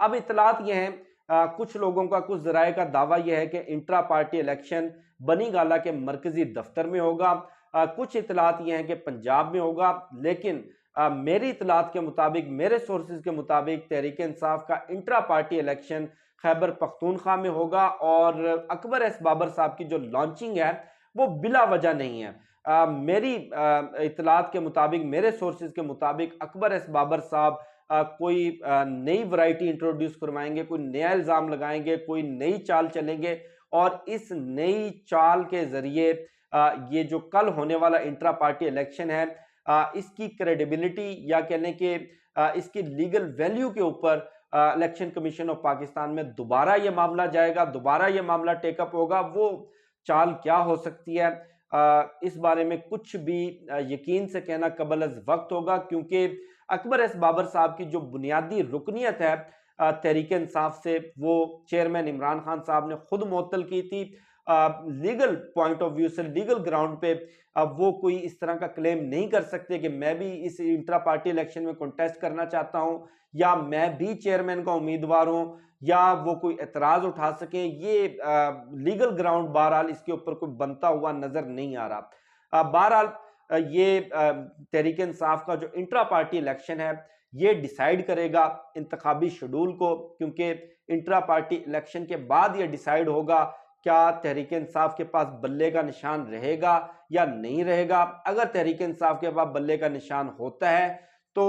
اب اطلاعات یہ ہیں، کچھ لوگوں کا، کچھ ذرائع کا دعویٰ یہ ہے کہ انٹرا پارٹی الیکشن بنی گالہ کے مرکزی دفتر میں ہوگا، کچھ اطلاعات یہ ہیں کہ پنجاب میں ہوگا، لیکن میری اطلاعات کے مطابق، میرے سورسز کے مطابق، تحریک انصاف کا intra party election Khyber Pakhtunkhwa میں ہوگا، اور اکبر ایس بابر صاحب کی جو لانچنگ ہے وہ بلا وجہ نہیں ہے۔ میری اطلاعات کے مطابق، میرے سورسز کے مطابق، اکبر ایس بابر صاحب کوئی نئی ورائٹی انٹروڈیوس کروائیں گے، کوئی نیا الزام لگائیں گے، کوئی نئی چال چلیں گے، اور اس نئی چال کے ذریعے یہ جو کل ہونے والا انٹرا پارٹی الیکشن ہے، اس کی کریڈیبلٹی، یا کہنے کہ اس کی لیگل ویلیو کے اوپر الیکشن کمیشن آف پاکستان میں دوبارہ یہ معاملہ جائے گا، دوبارہ یہ معاملہ ٹیک اپ ہوگا۔ وہ چال کیا ہو سکتی ہے، اس بارے میں کچھ بھی یقین سے کہنا قبل از وقت ہوگا، کیونکہ اکبر ایس بابر صاحب کی جو بنیادی رکنیت ہے تحریک انصاف سے، وہ چیئرمین عمران خان صاحب نے خود معطل کی تھی۔ لیگل پوائنٹ آف ویو سے، لیگل گراؤنڈ پہ وہ کوئی اس طرح کا کلیم نہیں کر سکتے کہ میں بھی اس انٹرا پارٹی الیکشن میں کنٹیسٹ کرنا چاہتا ہوں، یا میں بھی چیئرمین کا امیدوار ہوں، یا وہ کوئی اعتراض اٹھا سکیں۔ یہ لیگل گراؤنڈ بہرحال اس کے اوپر کوئی بنتا ہوا نظر نہیں آ رہا۔ بہرحال یہ تحریک انصاف کا جو انٹرا پارٹی الیکشن ہے یہ ڈیسائیڈ کرے گا انتخابی شیڈول کو، کیونکہ انٹرا پارٹی الیکشن کے بعد یہ ڈیسائیڈ ہوگا کیا تحریک انصاف کے پاس بلے کا نشان رہے گا یا نہیں رہے گا۔ اگر تحریک انصاف کے پاس بلے کا نشان ہوتا ہے تو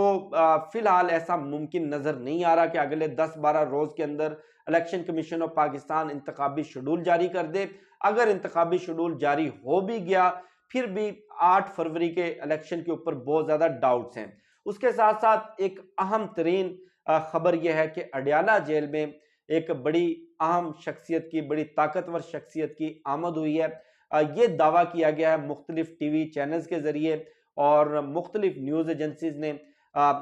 فی الحال ایسا ممکن نظر نہیں آ رہا کہ اگلے 10-12 روز کے اندر الیکشن کمیشن آف پاکستان انتخابی شیڈول جاری کر دے۔ اگر انتخابی شیڈول جاری ہو بھی گیا، پھر بھی 8 فروری کے الیکشن کے اوپر بہت زیادہ ڈاؤٹس ہیں۔ اس کے ساتھ ساتھ ایک اہم ترین خبر یہ ہے کہ اڈیالہ جیل میں ایک بڑی اہم شخصیت کی، بڑی طاقتور شخصیت کی آمد ہوئی ہے۔ یہ دعویٰ کیا گیا ہے مختلف ٹی وی چینلز کے ذریعے اور مختلف نیوز ایجنسیز نے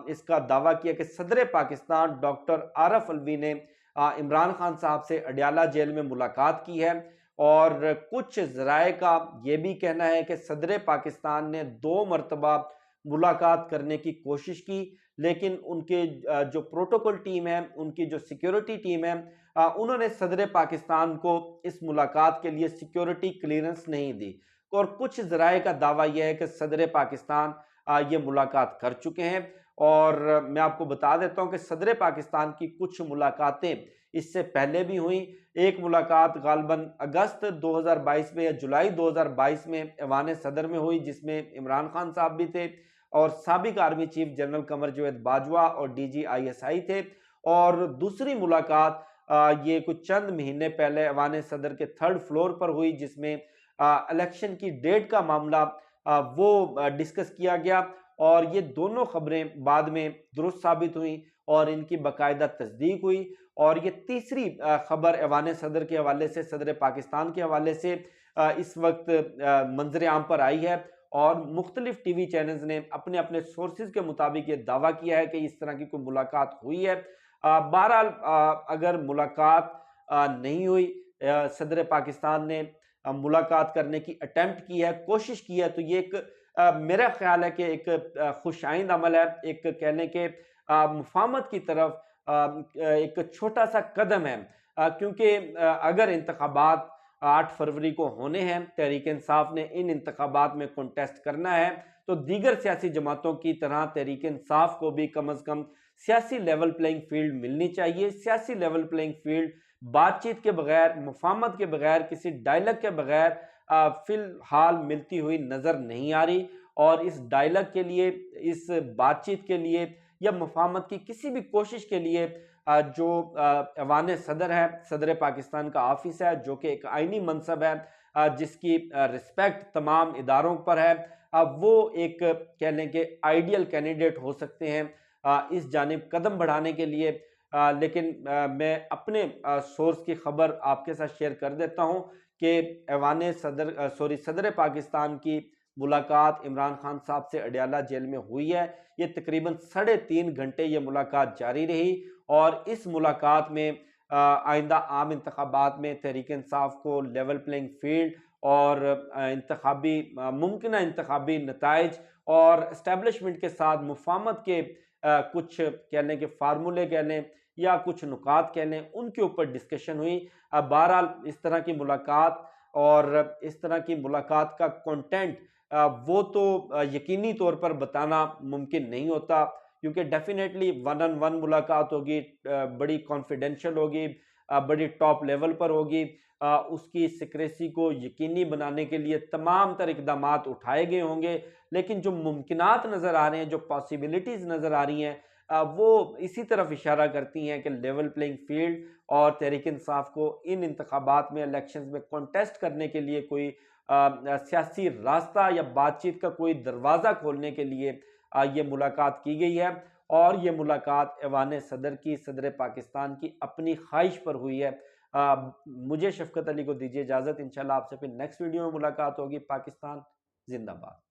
اس کا دعویٰ کیا کہ صدر پاکستان ڈاکٹر عارف الوی نے عمران خان صاحب سے اڈیالہ جیل میں ملاقات کی ہے، اور کچھ ذرائع کا یہ بھی کہنا ہے کہ صدر پاکستان نے 2 مرتبہ ملاقات کرنے کی کوشش کی، لیکن ان کے جو پروٹوکول ٹیم ہے، ان کی جو سیکیورٹی ٹیم ہے، انہوں نے صدر پاکستان کو اس ملاقات کے لیے سیکیورٹی کلیئرنس نہیں دی۔ اور کچھ ذرائع کا دعویٰ یہ ہے کہ صدر پاکستان یہ ملاقات کر چکے ہیں، اور میں آپ کو بتا دیتا ہوں کہ صدر پاکستان کی کچھ ملاقاتیں اس سے پہلے بھی ہوئیں۔ ایک ملاقات غالباً اگست 2022 میں یا جولائی 2022 میں ایوان صدر میں ہوئی، جس میں عمران خان صاحب بھی تھے اور سابق army chief general Qamar Javed Bajwa اور ڈی جی ISI تھے۔ اور دوسری ملاقات یہ کچھ چند مہینے پہلے ایوان صدر کے 3rd فلور پر ہوئی، جس میں الیکشن کی ڈیٹ کا معاملہ وہ ڈسکس کیا گیا، اور یہ دونوں خبریں بعد میں درست ثابت ہوئیں اور ان کی باقاعدہ تصدیق ہوئی۔ اور یہ تیسری خبر ایوان صدر کے حوالے سے، صدر پاکستان کے حوالے سے اس وقت منظر عام پر آئی ہے، اور مختلف ٹی وی چینلز نے اپنے اپنے سورسز کے مطابق یہ دعویٰ کیا ہے کہ اس طرح کی کوئی ملاقات ہوئی ہے۔ بہرحال اگر ملاقات نہیں ہوئی، صدر پاکستان نے ملاقات کرنے کی اٹیمپٹ کی ہے، کوشش کی ہے، تو یہ ایک میرا خیال ہے کہ ایک خوش آئند عمل ہے، ایک کہنے کے مفاہمت کی طرف ایک چھوٹا سا قدم ہے، کیونکہ اگر انتخابات 8 فروری کو ہونے ہیں، تحریک انصاف نے ان انتخابات میں کنٹیسٹ کرنا ہے، تو دیگر سیاسی جماعتوں کی طرح تحریک انصاف کو بھی کم از کم سیاسی لیول پلینگ فیلڈ ملنی چاہیے۔ سیاسی لیول پلینگ فیلڈ بات چیت کے بغیر، مفاہمت کے بغیر، کسی ڈائلاگ کے بغیر فی الحال ملتی ہوئی نظر نہیں آ رہی، اور اس ڈائلاگ کے لیے، اس بات چیت کے لیے، یا مفاہمت کی کسی بھی کوشش کے لیے جو ایوان صدر ہے، صدر پاکستان کا آفس ہے، جو کہ ایک آئینی منصب ہے، جس کی رسپیکٹ تمام اداروں پر ہے، وہ ایک کہہ لیں کہ آئیڈیل کینڈیڈیٹ ہو سکتے ہیں اس جانب قدم بڑھانے کے لیے۔ لیکن میں اپنے سورس کی خبر آپ کے ساتھ شیئر کر دیتا ہوں کہ صدر پاکستان کی ملاقات عمران خان صاحب سے اڈیالہ جیل میں ہوئی ہے۔ یہ تقریباً 3.5 گھنٹے یہ ملاقات جاری رہی، اور اس ملاقات میں آئندہ عام انتخابات میں تحریک انصاف کو لیول پلینگ فیلڈ اور ممکنہ انتخابی نتائج اور اسٹیبلشمنٹ کے ساتھ مفاہمت کے کچھ کہنے کے فارمولے کہنے یا کچھ نکات کہہ لیں، ان کے اوپر ڈسکشن ہوئی۔ بہرحال اس طرح کی ملاقات اور اس طرح کی ملاقات کا کنٹینٹ وہ تو یقینی طور پر بتانا ممکن نہیں ہوتا، کیونکہ ڈیفینیٹلی ون آن ون ملاقات ہوگی، بڑی کانفیڈینشیل ہوگی، بڑی ٹاپ لیول پر ہوگی۔ اس کی سیکریسی کو یقینی بنانے کے لیے تمام تر اقدامات اٹھائے گئے ہوں گے، لیکن جو ممکنات نظر آ رہے ہیں، جو پاسیبلٹیز نظر آ رہی ہیں، وہ اسی طرف اشارہ کرتی ہیں کہ لیول پلینگ فیلڈ اور تحریک انصاف کو ان انتخابات میں، الیکشنز میں کنٹیسٹ کرنے کے لیے کوئی سیاسی راستہ یا بات چیت کا کوئی دروازہ کھولنے کے لیے یہ ملاقات کی گئی ہے، اور یہ ملاقات ایوان صدر کی، صدر پاکستان کی اپنی خواہش پر ہوئی ہے۔ مجھے شفقت علی کو دیجیے اجازت، انشاءاللہ آپ سے پھر نیکسٹ ویڈیو میں ملاقات ہوگی۔ پاکستان زندہ باد۔